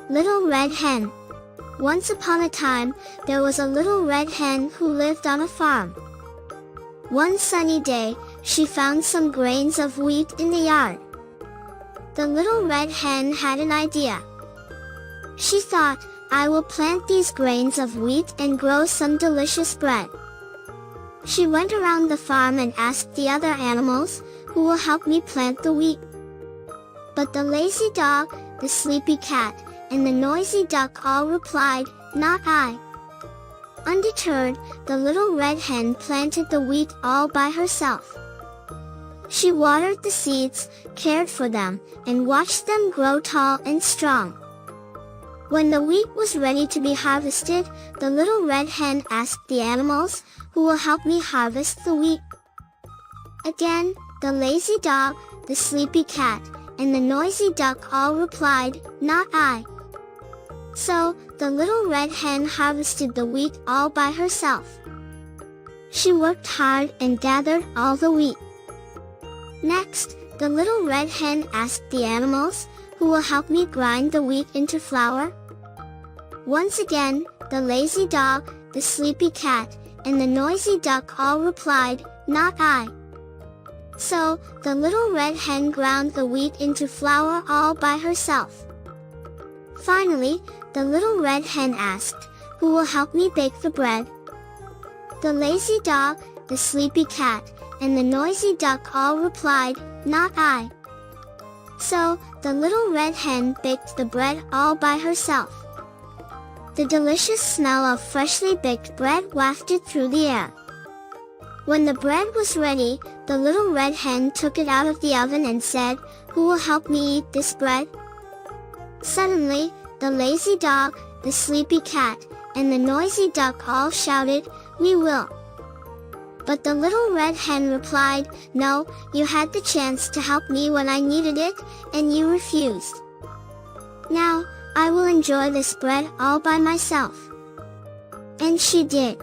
Little Red Hen. Once upon a time, there was a little red hen who lived on a farm. One sunny day, she found some grains of wheat in the yard. The little red hen had an idea. She thought, I will plant these grains of wheat and grow some delicious bread. She went around the farm and asked the other animals, who will help me plant the wheat? But the lazy dog, the sleepy cat, and the noisy duck all replied, not I. Undeterred, the little red hen planted the wheat all by herself. She watered the seeds, cared for them, and watched them grow tall and strong. When the wheat was ready to be harvested, the little red hen asked the animals, who will help me harvest the wheat? Again, the lazy dog, the sleepy cat, and the noisy duck all replied, not I. So, the little red hen harvested the wheat all by herself. She worked hard and gathered all the wheat. Next, the little red hen asked the animals, who will help me grind the wheat into flour? Once again, the lazy dog, the sleepy cat, and the noisy duck all replied, not I. So, the little red hen ground the wheat into flour all by herself. Finally, the little red hen asked, who will help me bake the bread? The lazy dog, the sleepy cat, and the noisy duck all replied, not I. So, the little red hen baked the bread all by herself. The delicious smell of freshly baked bread wafted through the air. When the bread was ready, the little red hen took it out of the oven and said, who will help me eat this bread? Suddenly, the lazy dog, the sleepy cat, and the noisy duck all shouted, we will. But the little red hen replied, no, you had the chance to help me when I needed it, and you refused. Now, I will enjoy this bread all by myself. And she did.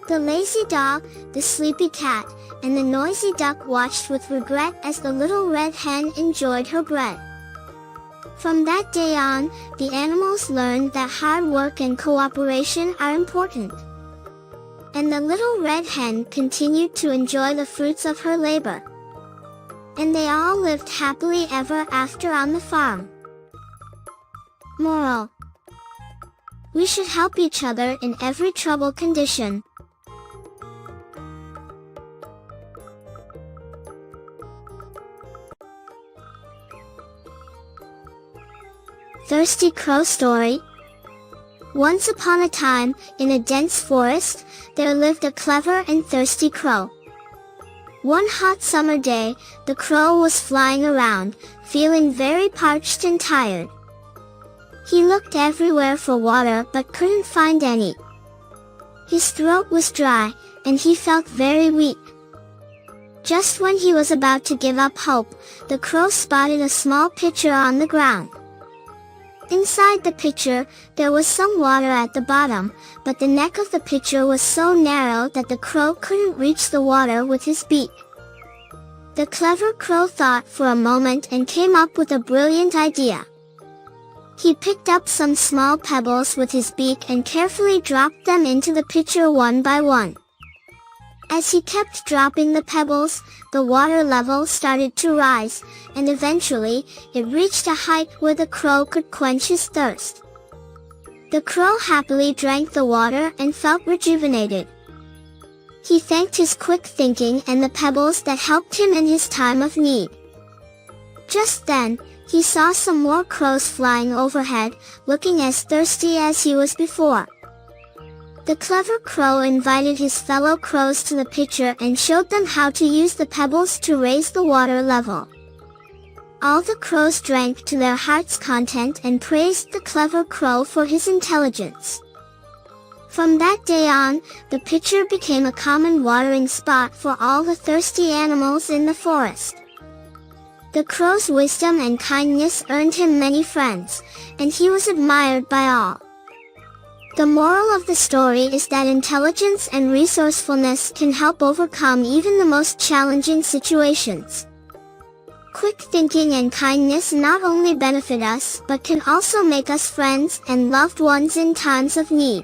The lazy dog, the sleepy cat, and the noisy duck watched with regret as the little red hen enjoyed her bread. From that day on, the animals learned that hard work and cooperation are important. And the little red hen continued to enjoy the fruits of her labor. And they all lived happily ever after on the farm. Moral: we should help each other in every trouble condition. Thirsty Crow Story. Once upon a time, in a dense forest, there lived a clever and thirsty crow. One hot summer day, the crow was flying around, feeling very parched and tired. He looked everywhere for water but couldn't find any. His throat was dry, and he felt very weak. Just when he was about to give up hope, the crow spotted a small pitcher on the ground. Inside the pitcher, there was some water at the bottom, but the neck of the pitcher was so narrow that the crow couldn't reach the water with his beak. The clever crow thought for a moment and came up with a brilliant idea. He picked up some small pebbles with his beak and carefully dropped them into the pitcher one by one. As he kept dropping the pebbles, the water level started to rise, and eventually, it reached a height where the crow could quench his thirst. The crow happily drank the water and felt rejuvenated. He thanked his quick thinking and the pebbles that helped him in his time of need. Just then, he saw some more crows flying overhead, looking as thirsty as he was before. The clever crow invited his fellow crows to the pitcher and showed them how to use the pebbles to raise the water level. All the crows drank to their heart's content and praised the clever crow for his intelligence. From that day on, the pitcher became a common watering spot for all the thirsty animals in the forest. The crow's wisdom and kindness earned him many friends, and he was admired by all. The moral of the story is that intelligence and resourcefulness can help overcome even the most challenging situations. quick thinking and kindness not only benefit us but can also make us friends and loved ones in times of need.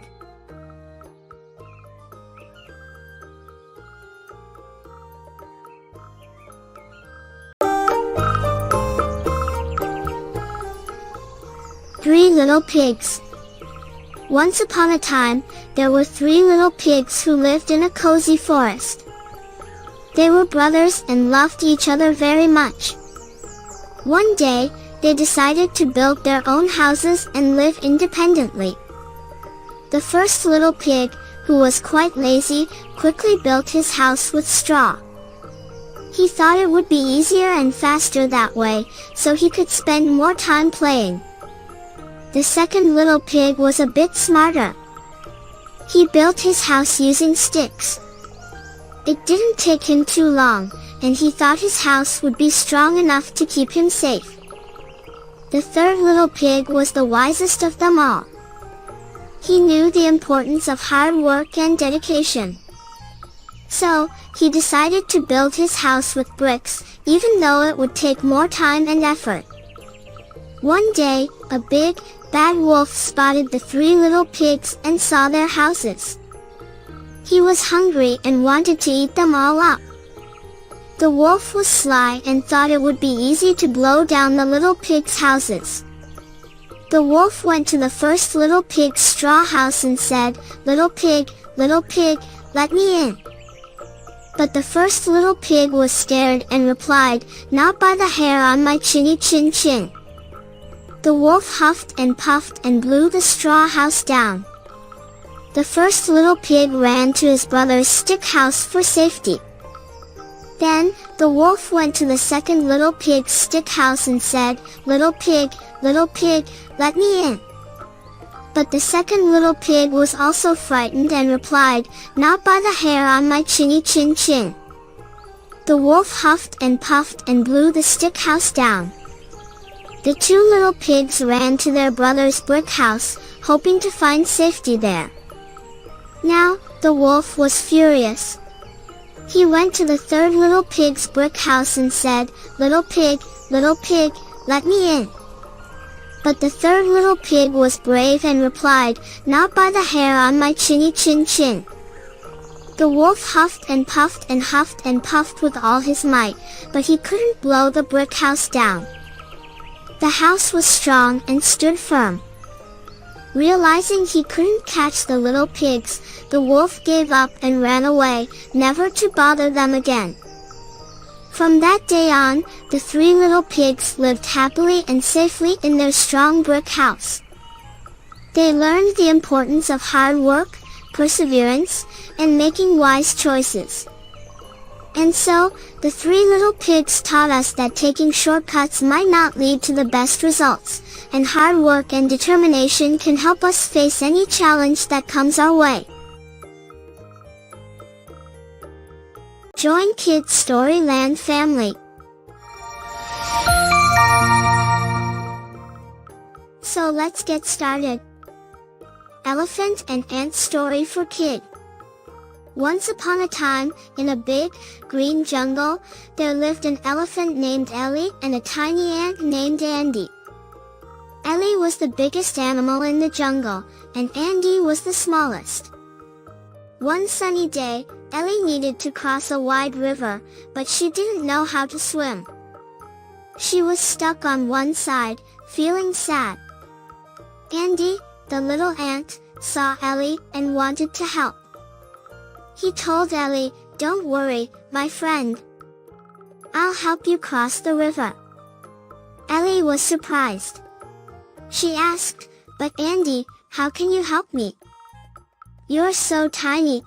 Three Little Pigs. Once upon a time, there were three little pigs who lived in a cozy forest. They were brothers and loved each other very much. One day, they decided to build their own houses and live independently. The first little pig, who was quite lazy, quickly built his house with straw. He thought it would be easier and faster that way, so he could spend more time playing. The second little pig was a bit smarter. He built his house using sticks. It didn't take him too long, and he thought his house would be strong enough to keep him safe. The third little pig was the wisest of them all. He knew the importance of hard work and dedication. So, he decided to build his house with bricks, even though it would take more time and effort. One day, a big, bad wolf spotted the three little pigs and saw their houses. He was hungry and wanted to eat them all up. The wolf was sly and thought it would be easy to blow down the little pigs' houses. The wolf went to the first little pig's straw house and said, little pig, let me in." But the first little pig was scared and replied, "Not by the hair on my chinny chin chin." The wolf huffed and puffed and blew the straw house down. The first little pig ran to his brother's stick house for safety. Then, the wolf went to the second little pig's stick house and said, little pig, let me in." But the second little pig was also frightened and replied, "Not by the hair on my chinny chin chin." The wolf huffed and puffed and blew the stick house down. The two little pigs ran to their brother's brick house, hoping to find safety there. Now, the wolf was furious. He went to the third little pig's brick house and said, little pig, let me in." But the third little pig was brave and replied, "Not by the hair on my chinny chin chin." The wolf huffed and puffed with all his might, but he couldn't blow the brick house down. The house was strong and stood firm. Realizing he couldn't catch the little pigs, the wolf gave up and ran away, never to bother them again. From that day on, the three little pigs lived happily and safely in their strong brick house. They learned the importance of hard work, perseverance, and making wise choices. And so, the three little pigs taught us that taking shortcuts might not lead to the best results, and hard work and determination can help us face any challenge that comes our way. Join Kids Storyland family. So let's get started. Elephant and Ant Story for Kid. Once upon a time, in a big, green jungle, there lived an elephant named Ellie and a tiny ant named Andy. Ellie was the biggest animal in the jungle, and Andy was the smallest. One sunny day, Ellie needed to cross a wide river, but she didn't know how to swim. She was stuck on one side, feeling sad. Andy, the little ant, saw Ellie and wanted to help. He told Ellie, "Don't worry, my friend. I'll help you cross the river." Ellie was surprised. She asked, "But Andy, how can you help me? You're so tiny."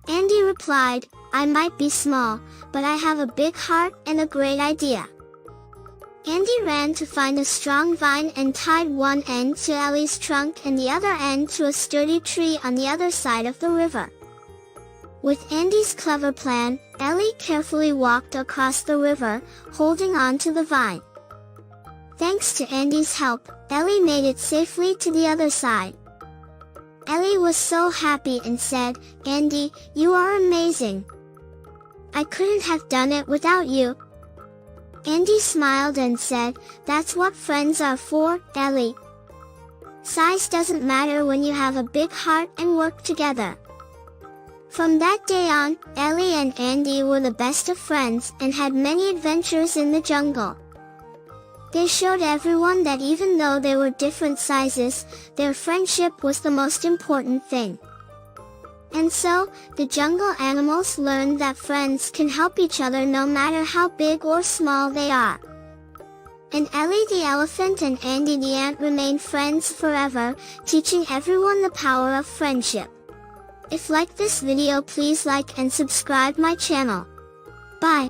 Andy replied, "I might be small, but I have a big heart and a great idea." Andy ran to find a strong vine and tied one end to Ellie's trunk and the other end to a sturdy tree on the other side of the river. With Andy's clever plan, Ellie carefully walked across the river, holding on to the vine. Thanks to Andy's help, Ellie made it safely to the other side. Ellie was so happy and said, "Andy, you are amazing. I couldn't have done it without you." Andy smiled and said, "That's what friends are for, Ellie. Size doesn't matter when you have a big heart and work together." From that day on, Ellie and Andy were the best of friends and had many adventures in the jungle. They showed everyone that even though they were different sizes, their friendship was the most important thing. And so, the jungle animals learned that friends can help each other no matter how big or small they are. And Ellie the elephant and Andy the ant remained friends forever, teaching everyone the power of friendship. If you like this video, please like and subscribe my channel. Bye.